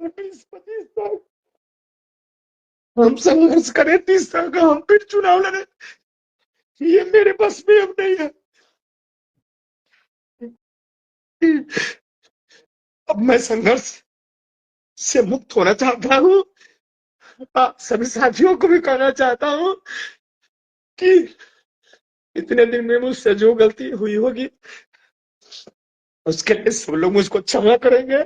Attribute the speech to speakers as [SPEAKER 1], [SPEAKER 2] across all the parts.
[SPEAKER 1] 20-25 साल हम संघर्ष करें, 30 साल का हम फिर चुनाव लड़े, ये मेरे बस में अब नहीं है। अब मैं संघर्ष से मुक्त होना चाहता हूँ। आप सभी साथियों को भी कहना चाहता हूँ कि इतने दिन में मुझसे जो गलती हुई होगी उसके लिए सब लोग मुझको क्षमा करेंगे।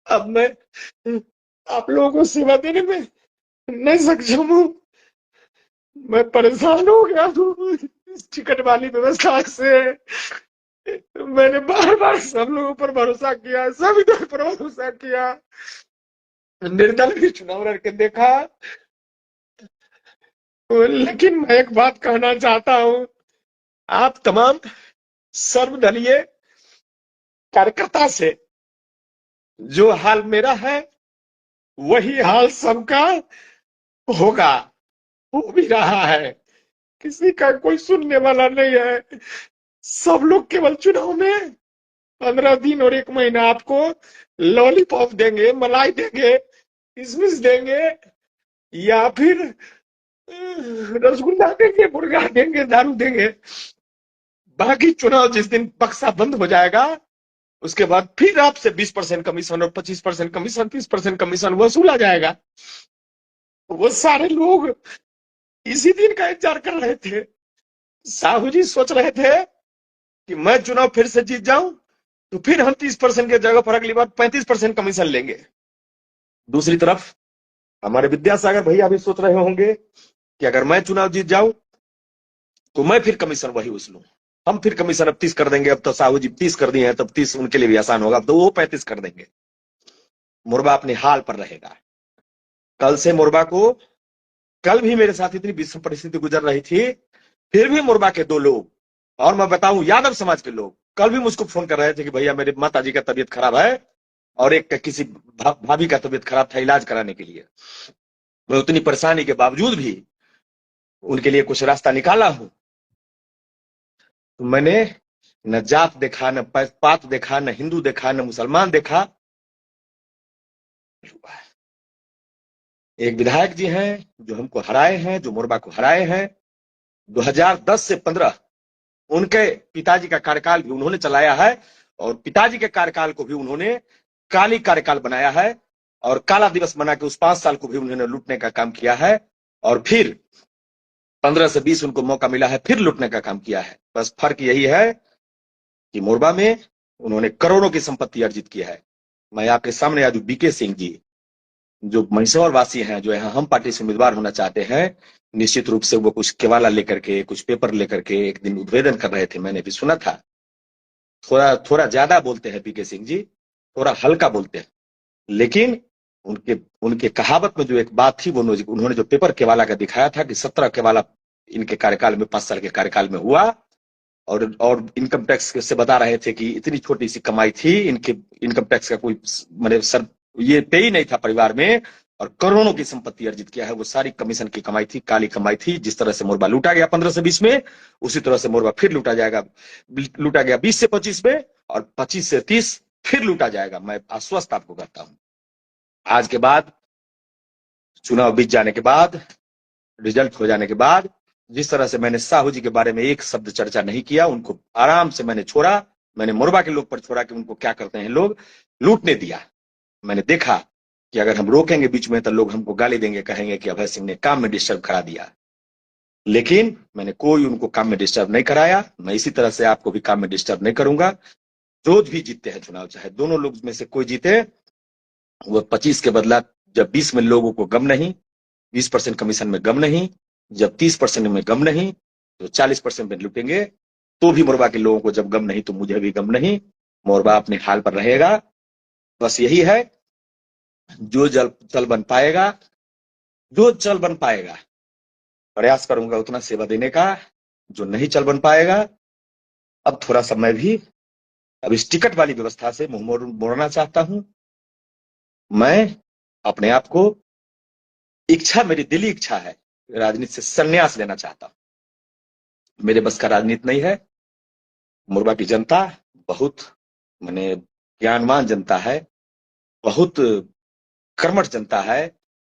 [SPEAKER 1] अब मैं आप लोगों को सेवा देने में नहीं सक्षम हूँ। मैं परेशान हो गया हूँ इस टिकट वाली व्यवस्था से। मैंने बार बार सब लोगों पर भरोसा किया, सभी दल पर भरोसा किया, निर्दल भी चुनाव लड़के देखा। लेकिन मैं एक बात कहना चाहता हूँ, आप तमाम सर्वदलीय कार्यकर्ता से जो हाल मेरा है वही हाल सबका होगा, हो भी रहा है। किसी का कोई सुनने वाला नहीं है। सब लोग केवल चुनाव में 15 दिन और 1 महीना आपको लॉलीपॉप देंगे, मलाई देंगे, किशमिश देंगे, या फिर रसगुल्ला देंगे, मुर्गा देंगे, दारू देंगे। बाकी चुनाव जिस दिन बक्सा बंद हो जाएगा उसके बाद फिर आपसे 20% कमीशन और 25% कमीशन, 30% कमीशन वसूला जाएगा। वो सारे लोग इसी दिन का इंतजार कर रहे थे। साहू जी सोच रहे थे कि मैं चुनाव फिर से जीत जाऊं तो फिर हम 30% की जगह पर अगली बार 35% कमीशन लेंगे। दूसरी तरफ हमारे विद्यासागर भैया भी सोच रहे होंगे कि अगर मैं चुनाव जीत जाऊं तो मैं फिर कमीशन वही वसूलूं। हम फिर कमीशन अब 30 कर देंगे। अब तो साहू जी 30 कर दिए हैं, तब 30 उनके लिए भी आसान होगा, अब तो वो 35 कर देंगे। मुरबा अपने हाल पर रहेगा। कल से मुरबा को, कल भी मेरे साथ इतनी विषम परिस्थिति गुजर रही थी, फिर भी मुरबा के 2 लोग, और मैं बताऊं यादव समाज के लोग, कल भी मुझको फोन कर रहे थे कि भैया मेरे माता जी का तबीयत खराब है और एक किसी भाभी का तबीयत खराब था, इलाज कराने के लिए। मैं उतनी परेशानी के बावजूद भी उनके लिए कुछ रास्ता निकाला हूं। तो मैंने न जात देखा, न पात देखा, न हिंदू देखा, न मुसलमान देखा। एक विधायक जी हैं जो हमको हराए हैं, जो मुरबा को हराए हैं 2010 से 15। उनके पिताजी का कार्यकाल भी उन्होंने चलाया है और पिताजी के कार्यकाल को भी उन्होंने काली कार्यकाल बनाया है और काला दिवस बना के उस 5 साल को भी उन्होंने लूटने का काम किया है। और फिर 15 से 20 उनको मौका मिला है, फिर लूटने का काम किया है। बस फर्क यही है कि मुरबा में उन्होंने करोड़ों की संपत्ति अर्जित किया है। मैं आपके सामने आज बीके सिंह जी जो महिसौर वासी हैं, जो यहाँ हम पार्टी से उम्मीदवार होना चाहते हैं, निश्चित रूप से वो कुछ केवाला लेकर के, कुछ पेपर लेकर के एक दिन उद्वेदन कर रहे थे, मैंने भी सुना था। थोड़ा थोड़ा ज्यादा बोलते हैं बीके सिंह जी, थोड़ा हल्का बोलते हैं, लेकिन उनके उनके कहावत में जो एक बात थी, वो उन्होंने जो पेपर केवाला का दिखाया था कि 17 केवाला इनके कार्यकाल में, 5 साल के कार्यकाल में हुआ, और इनकम टैक्स से बता रहे थे कि इतनी छोटी सी कमाई थी, इनके इनकम टैक्स का कोई मतलब सर ये पे ही नहीं था परिवार में, और करोड़ों की संपत्ति अर्जित किया है। वो सारी कमीशन की कमाई थी, काली कमाई थी। जिस तरह से मुरबा लूटा गया 15 से 20 में, उसी तरह से मुरबा फिर लूटा गया 20 से 25 में, और 25 से 30 फिर लूटा जाएगा। मैं आश्वस्त आपको करता हूं। आज के बाद, चुनाव बीत जाने के बाद, रिजल्ट हो जाने के बाद, जिस तरह से मैंने साहू जी के बारे में एक शब्द चर्चा नहीं किया, उनको आराम से मैंने छोड़ा। मैंने मुरबा के लोग पर छोड़ा कि उनको क्या करते हैं लोग, लूटने दिया। मैंने देखा कि अगर हम रोकेंगे बीच में तो लोग हमको गाली देंगे, कहेंगे कि अभय सिंह ने काम में डिस्टर्ब करा दिया। लेकिन मैंने कोई उनको काम में डिस्टर्ब नहीं कराया। मैं इसी तरह से आपको भी काम में डिस्टर्ब नहीं करूंगा। जो भी जीतते हैं चुनाव, चाहे दोनों लोग में से कोई जीते, वो 25 के बदला जब 20 में लोगों को गम नहीं, 20% कमीशन में गम नहीं, जब 30% में गम नहीं, तो 40% में लूटेंगे। तो भी मुरबा के लोगों को जब गम नहीं तो मुझे भी गम नहीं। मुरबा अपने हाल पर रहेगा। बस यही है, जो जल चल बन पाएगा, जो चल बन पाएगा प्रयास करूंगा उतना सेवा देने का। जो नहीं चल बन पाएगा, अब थोड़ा सा मैं भी अब इस टिकट वाली व्यवस्था से मुंह मोड़ना चाहता हूं। मैं अपने आप को, इच्छा, मेरी दिली इच्छा है, राजनीति से संन्यास लेना चाहता हूं। मेरे बस का राजनीति नहीं है। मोरबा की जनता बहुत माने ज्ञानवान जनता है, बहुत कर्मठ जनता है,